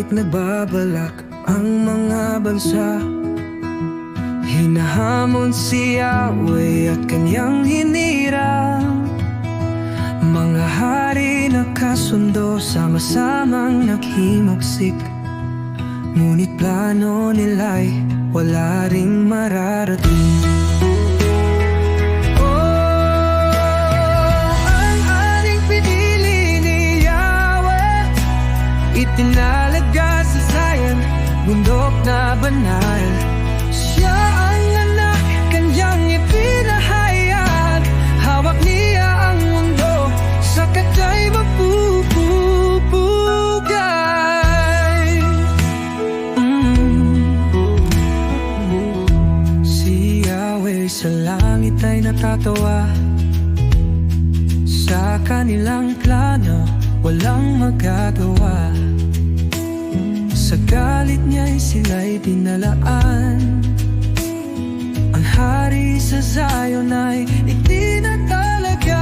Bakit nagbabalak ang mga bansa? Hinahamon si Yahweh at kanyang hinirang. Mga hari nakasundo, sama-samang naghimagsik. Ngunit plano nila'y wala ring mararating. Itinalaga sa Zion, bundok na banal. Siya ang anak, kanyang ipinahayag. Hawak niya ang mundo, sa kanya'y mapupugay. Si Yahweh sa langit ay natatawa. Sa kanilang plano, walang magagawa. Sa galit niya'y sila'y dinalaan. Ang hari sa Zion ay itinatalaga.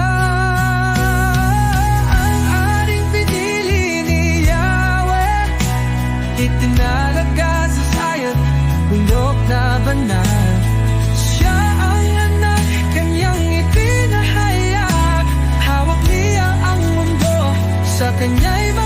Ang ating pinili ni Yahweh, itinalaga sa Zion, bundok na banal. Siya ang anak, kanyang ipinahayag. Hawak niya ang mundo, sa kanya'y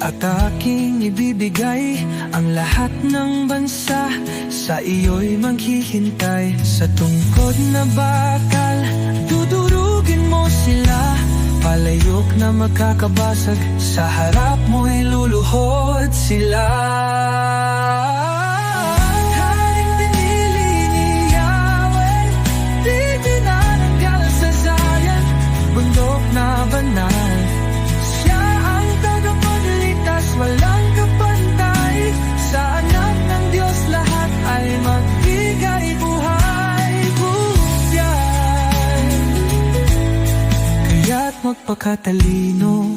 at aking ibibigay ang lahat ng bansa. Sa iyo'y maghihintay. Sa tungkod na bakal, dudurugin mo sila. Palayok na magkakabasag, sa harap mo'y luluhod sila. Haring pinili ni Yahweh, di tinatanggal sa Zion, bundok na banal. Walang kapantay, sa anak ng Diyos lahat ay magbigay buhay, buhay. Kaya't magpakatalino,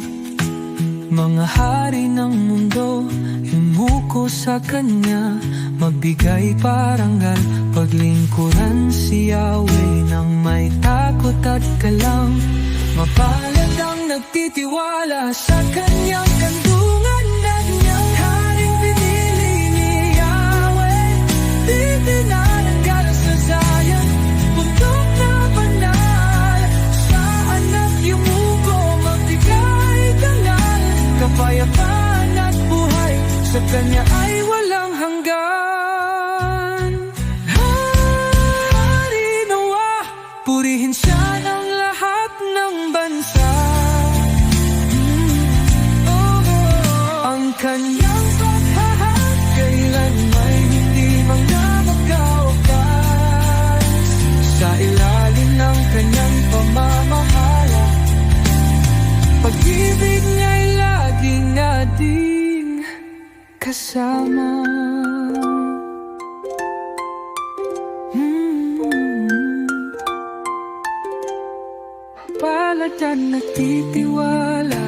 mga hari ng mundo, humuko sa Kanya, magbigay parangal, paglingkuran si Yahweh ng may takot at galang. Mapalad ang nagtitiwala sa Kanyang kandungan. Kapayapaan at buhay, sa Kanya ay walang hanggan. Hari nawa, purihin Siya ng lahat ng bansa. Ang Kanyang paghahag, kailanman hindi mga magkawakas. Sa ilalim ng Kanyang pamamahala, pag-ibig Niya'y laging ating kasama. Palad at nagtitiwala,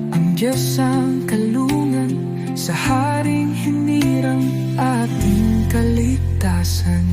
ang Diyos ang kalungan, sa haring hinirang ating kaligtasan.